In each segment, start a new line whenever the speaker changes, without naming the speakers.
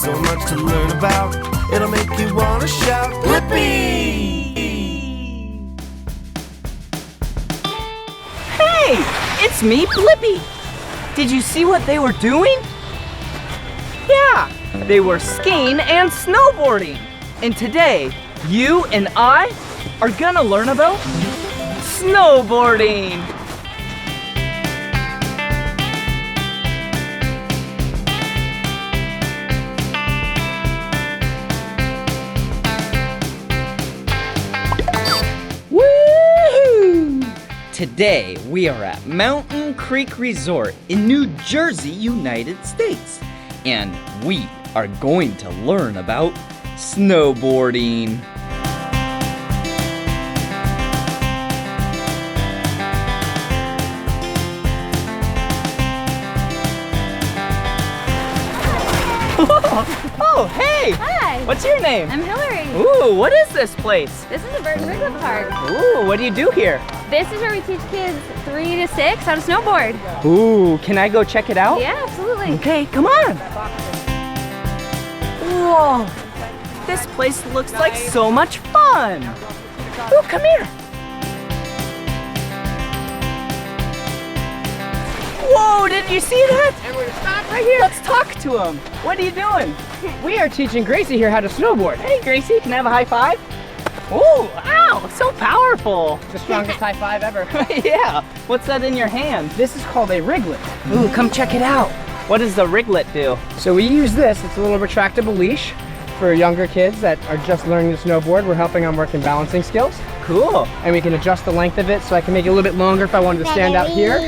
so much to learn about. It'll make you wanna shout, Blippi!
Hey, it's me, Blippi. Did you see what they were doing? Yeah, they were skiing and snowboarding. And today, you and I are gonna learn about snowboarding. Woohoo! Today, we are at Mountain Creek Resort in New Jersey, United States. And we are going to learn about snowboarding. Oh, hey!
Hi!
What's your name?
I'm Hillary.
Ooh, what is this place?
This is the Bird and Riglet Park.
Ooh, what do you do here?
This is where we teach kids 3 to 6 how to snowboard.
Ooh, can I go check it out?
Yeah, absolutely.
Okay, come on. Whoa, this place looks like so much fun. Ooh, come here. Whoa, did you see that?
And we're gonna stop right here.
Let's talk to him. What are you doing?
We are teaching Gracie here how to snowboard.
Hey, Gracie, can I have a high five? Ooh, ow, so powerful.
The strongest high five ever.
Yeah, what's that in your hand?
This is called a Riglet.
Ooh, come check it out. What does the Riglet do?
So we use this, it's a little retractable leash for younger kids that are just learning to snowboard. We're helping them work in balancing skills.
Cool.
And we can adjust the length of it so I can make it a little bit longer if I wanted to stand out here.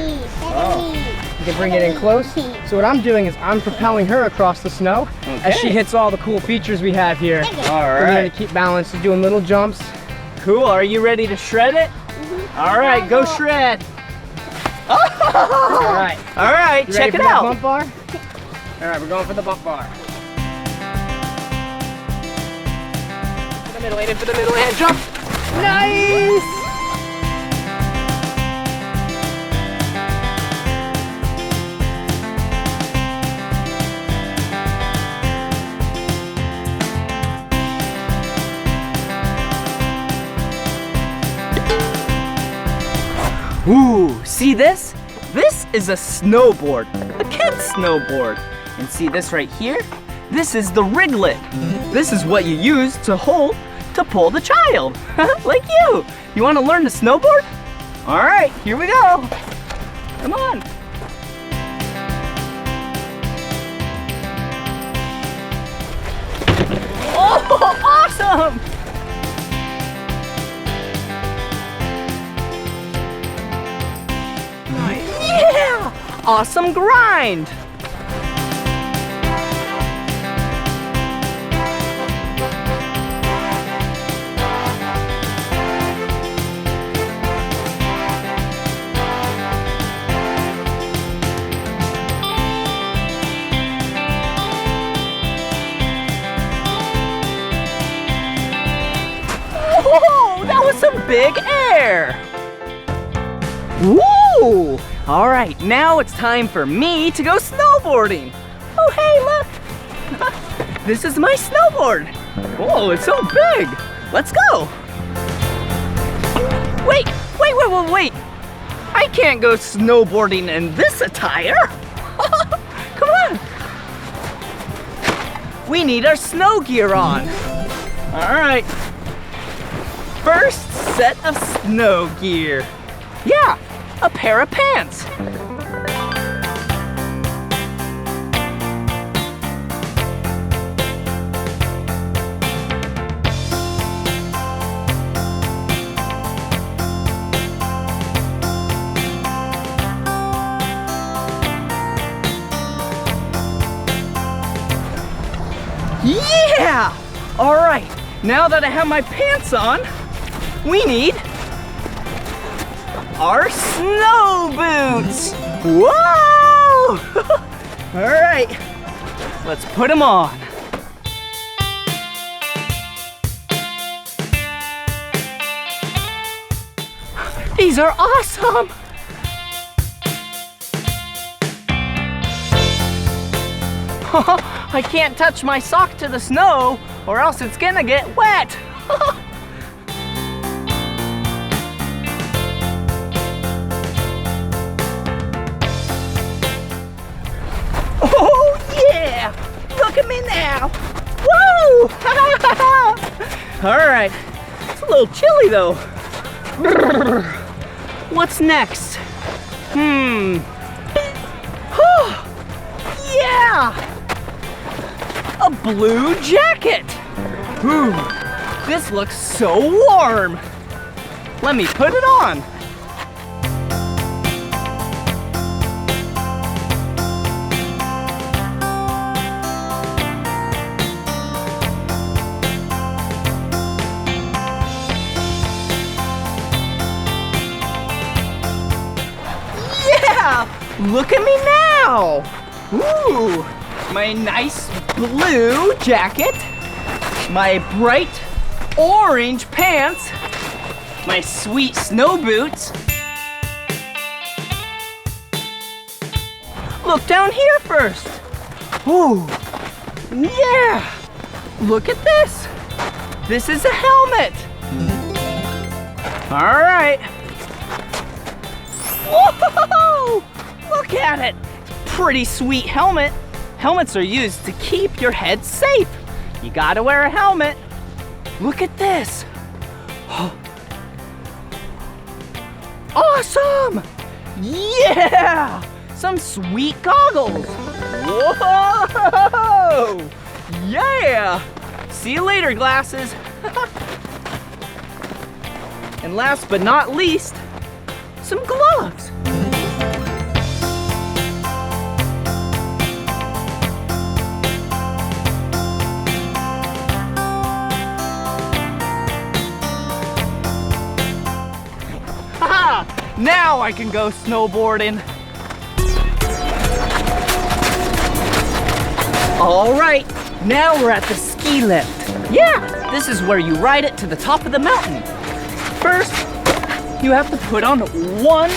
Oh.
You can bring it in close. So what I'm doing is I'm propelling her across the snow as she hits all the cool features we have here.
All
We're going
right.
to keep balance, doing little jumps.
Cool, are you ready to shred it? All right, go shred.
All right.
All right,
You
check
ready
it
for that
out.
bump bar? All right, we're going for the bump bar. For the middle, aim for the middle, and jump. Nice!
Ooh, see this? This is a snowboard, a kid's snowboard. And see this right here? This is the Riglet. This is what you use to hold to pull the child, like you. You want to learn to snowboard? All right, here we go. Come on. Oh, awesome! Yeah! Awesome grind! Whoa, that was some big air! Woo! All right, now it's time for me to go snowboarding. Oh, hey, look! This is my snowboard. Whoa, it's so big. Let's go. Wait. I can't go snowboarding in this attire. Come on. We need our snow gear on. All right. First set of snow gear. Yeah, a pair of pants. Yeah! All right, now that I have my pants on, we need our snow boots. Whoa! All right, let's put them on. These are awesome. I can't touch my sock to the snow or else it's gonna get wet. Oh yeah! Look at me now! Woo! All right, it's a little chilly though. What's next? Yeah! A blue jacket! Ooh, this looks so warm! Let me put it on! Yeah! Look at me now! Ooh! My nice blue jacket, my bright orange pants, my sweet snow boots. Look down here first. Ooh, yeah! Look at this. This is a helmet. All right. Whoa! Look at it. Pretty sweet helmet. Helmets are used to keep your head safe. You gotta wear a helmet. Look at this. Awesome! Yeah! Some sweet goggles. Whoa! Yeah! See you later, glasses. And last but not least, some gloves. Now I can go snowboarding. All right, now we're at the ski lift. Yeah, this is where you ride it to the top of the mountain. First, you have to put on one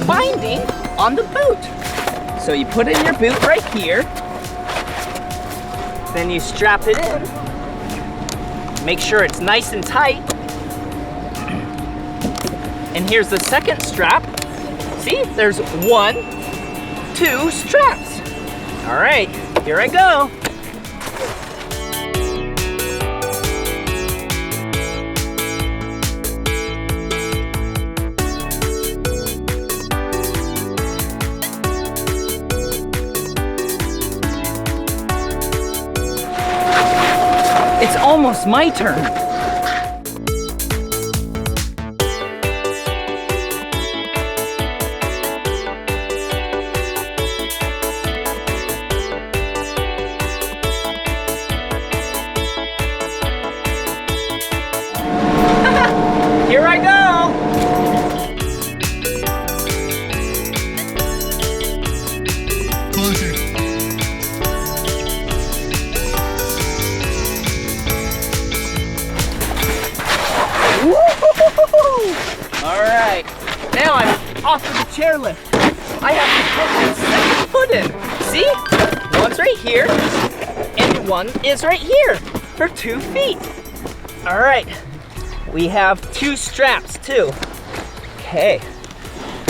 binding on the boot. So you put in your boot right here. Then you strap it in. Make sure it's nice and tight. And here's the second strap. See, there's 1, 2 straps. All right, here I go. It's almost my turn. Here I go! All right, now I'm off of the chairlift. I have to put my second foot in. See? One's right here, and one is right here for 2 feet. All right. We have 2 straps too. Okay,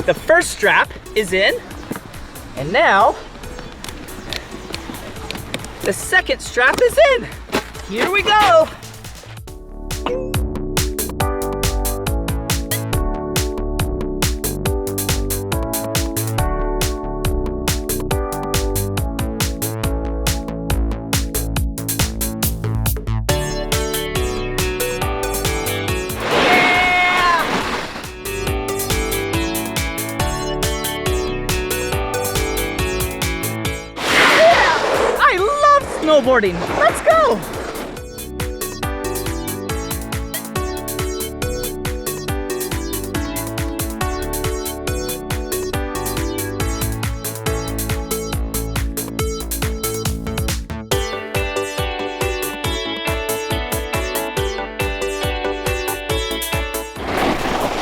the first strap is in, and now the second strap is in. Here we go. Snowboarding. Let's go!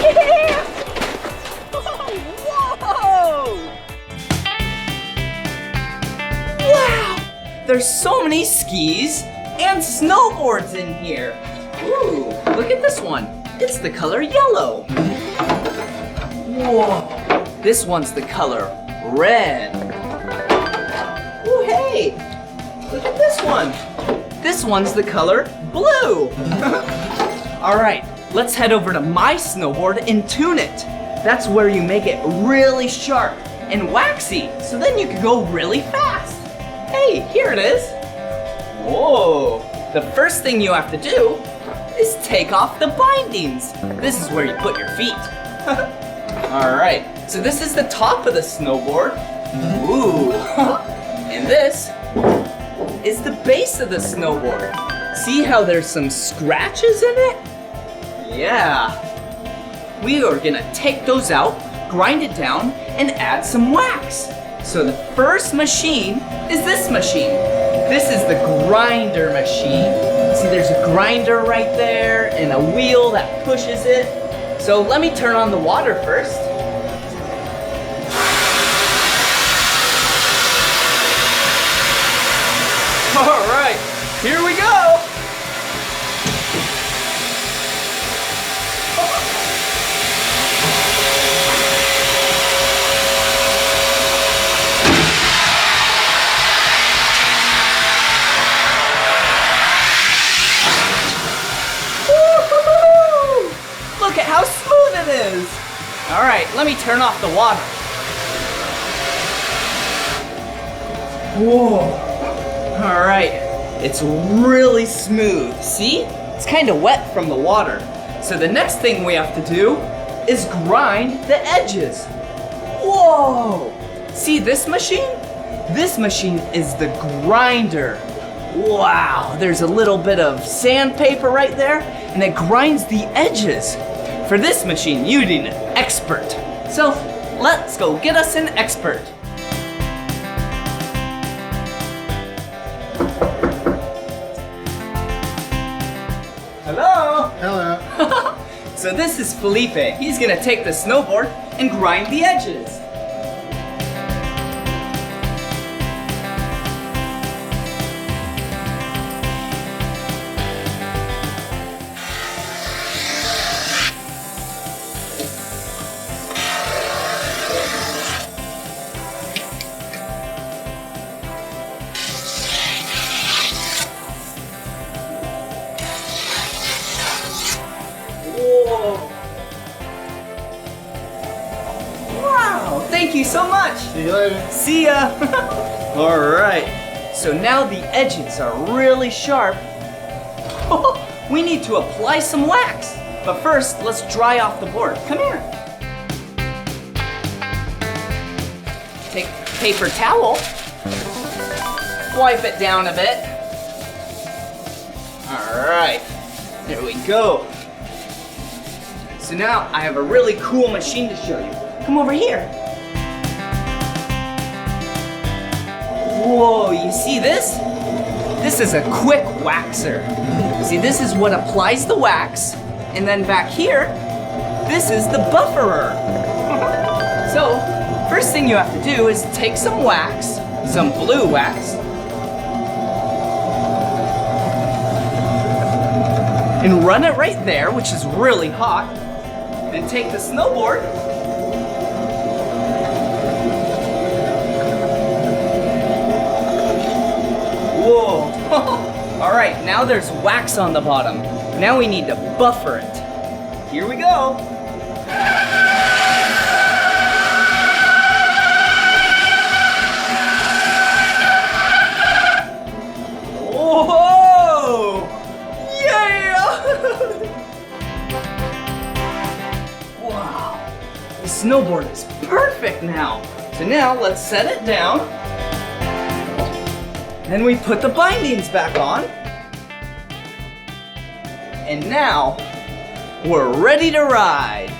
Yeah! Whoa! Wow! There's there's so many skis and snowboards in here. Ooh, look at this one. It's the color yellow. Whoa, this one's the color red. Ooh, hey, look at this one. This one's the color blue. All right, let's head over to my snowboard and tune it. That's where you make it really sharp and waxy, so then you can go really fast. Hey, here it is. Whoa, the first thing you have to do is take off the bindings. This is where you put your feet. All right, so this is the top of the snowboard. Ooh, and this is the base of the snowboard. See how there's some scratches in it? Yeah. We are gonna take those out, grind it down, and add some wax. So the first machine is this machine. This is the grinder machine. See, there's a grinder right there and a wheel that pushes it. So let me turn on the water first. All right, here we go. Look at how smooth it is. All right, let me turn off the water. Whoa. All right, it's really smooth. See? It's kind of wet from the water. So the next thing we have to do is grind the edges. Whoa! See this machine? This machine is the grinder. Wow, there's a little bit of sandpaper right there, and it grinds the edges. For this machine, you need an expert. So let's go get us an expert. Hello.
Hello.
So this is Felipe. He's gonna take the snowboard and grind the edges. Wow, thank you so much.
See you later.
See ya. All right, so now the edges are really sharp. We need to apply some wax. But first, let's dry off the board. Come here. Take a paper towel. Wipe it down a bit. All right, there we go. So now I have a really cool machine to show you. Come over here. Whoa, you see this? This is a quick waxer. See, this is what applies the wax, and then back here, this is the bufferer. So, first thing you have to do is take some wax, some blue wax, and run it right there, which is really hot. Then take the snowboard. Whoa. All right, now there's wax on the bottom. Now we need to buffer it. Here we go. Whoa! Yeah! Wow, the snowboard is perfect now. So now let's set it down. Then we put the bindings back on. And now we're ready to ride.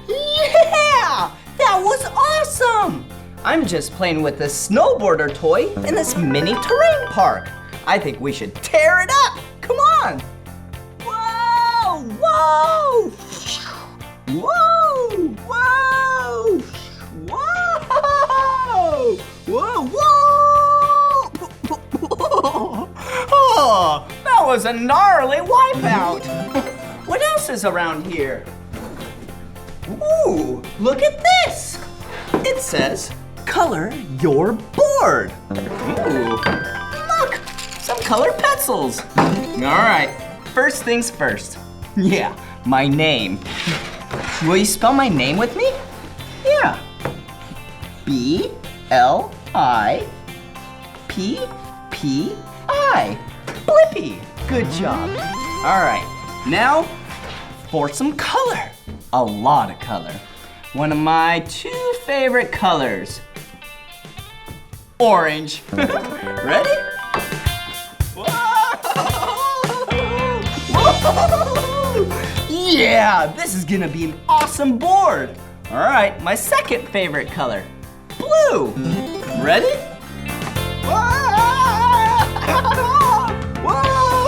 Yeah! That was awesome! I'm just playing with this snowboarder toy in this mini terrain park. I think we should tear it up. Come on. Whoa, whoa. Whoa, whoa. Whoa. Whoa, whoa. Oh, that was a gnarly wipeout. What else is around here? Ooh, look at this. It says, color your board. Ooh, look, some colored pencils. All right, first things first. Yeah, my name. Will you spell my name with me? Yeah. B-L-I-P-P-I. Blippi. Good job. All right, now for some color. A lot of color. One of my 2 favorite colors. Orange. Ready? Whoa! Whoa! Yeah, this is gonna be an awesome board. All right, my second favorite color. Blue. Ready? Whoa! Whoa!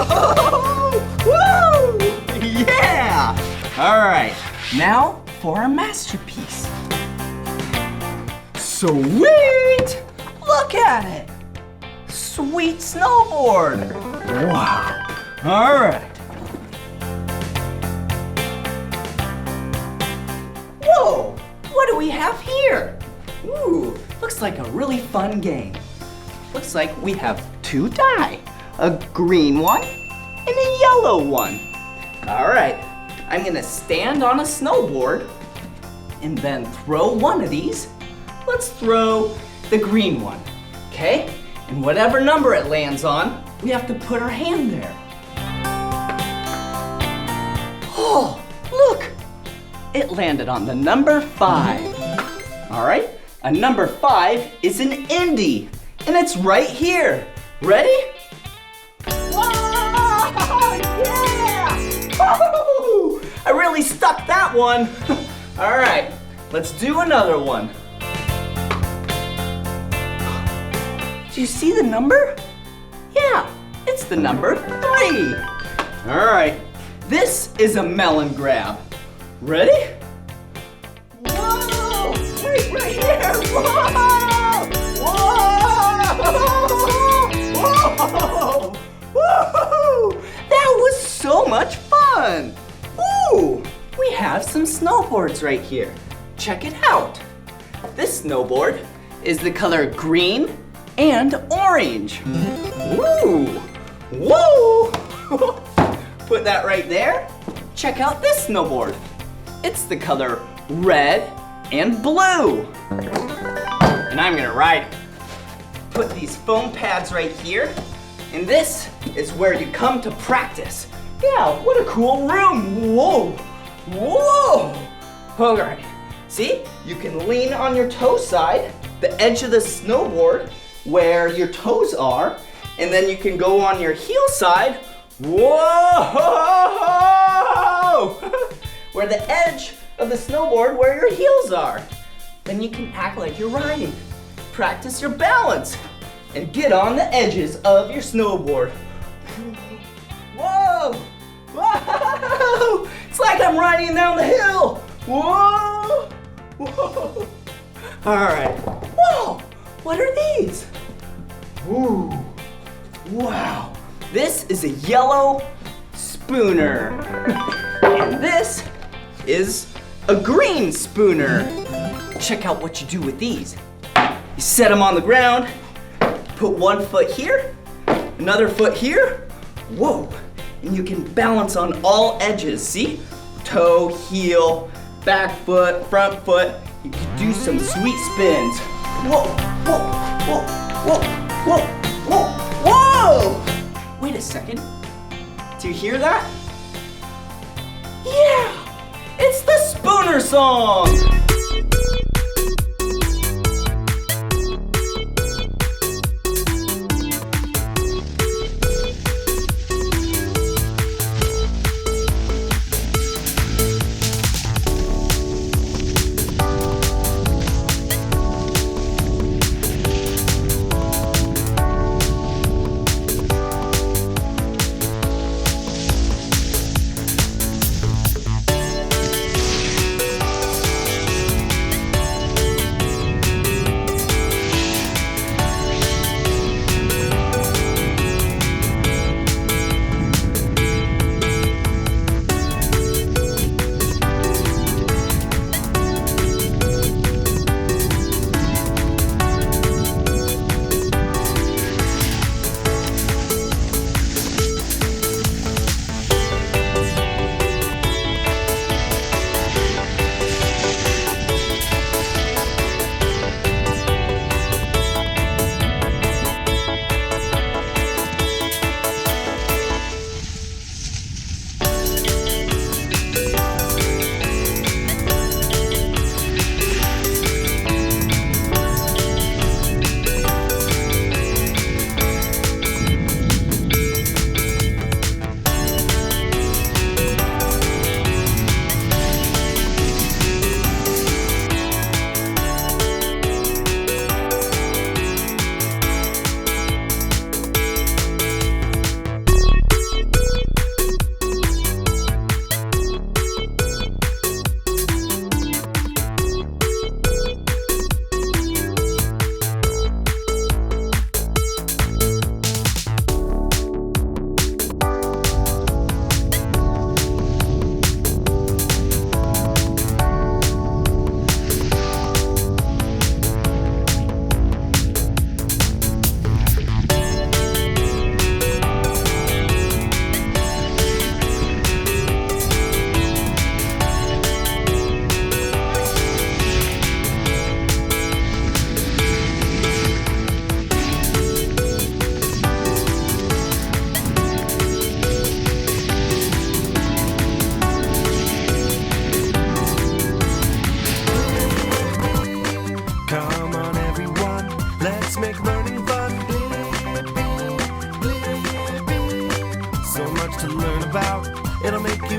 Whoa! Yeah! All right. Now for our masterpiece. Sweet! Look at it! Sweet snowboard! Wow! All right. Whoa! What do we have here? Ooh, looks like a really fun game. Looks like we have 2 die. A green one and a yellow one. All right. I'm gonna stand on a snowboard and then throw one of these. Let's throw the green one, okay? And whatever number it lands on, we have to put our hand there. Oh, look! It landed on the number 5. All right, a number 5 is an indie, and it's right here. Ready? Whoa! Yeah! Woo! I really stuck that one. All right, let's do another one. Do you see the number? Yeah, it's the number 3. All right, this is a melon grab. Ready? Whoa! Wait, right here! Whoa! Whoa! Whoa! Whoa! That was so much fun! Ooh! We have some snowboards right here. Check it out. This snowboard is the color green and orange. Ooh! Whoa! Put that right there. Check out this snowboard. It's the color red and blue. And I'm gonna ride it. Put these foam pads right here. And this is where you come to practice. Yeah, what a cool room. Whoa, whoa. All right, see, you can lean on your toe side, the edge of the snowboard where your toes are, and then you can go on your heel side. Whoa! Where the edge of the snowboard where your heels are. Then you can act like you're riding. Practice your balance and get on the edges of your snowboard. Whoa! Whoa! It's like I'm riding down the hill. Whoa! Whoa! All right. Whoa! What are these? Ooh! Wow! This is a yellow spooner. And this is a green spooner. Check out what you do with these. You set them on the ground, put one foot here, another foot here. Whoa! And you can balance on all edges, see? Toe, heel, back foot, front foot. You can do some sweet spins. Whoa, whoa, whoa, whoa, whoa, whoa, whoa! Wait a second. Do you hear that? Yeah! It's the Spooner song!
to learn about. It'll make you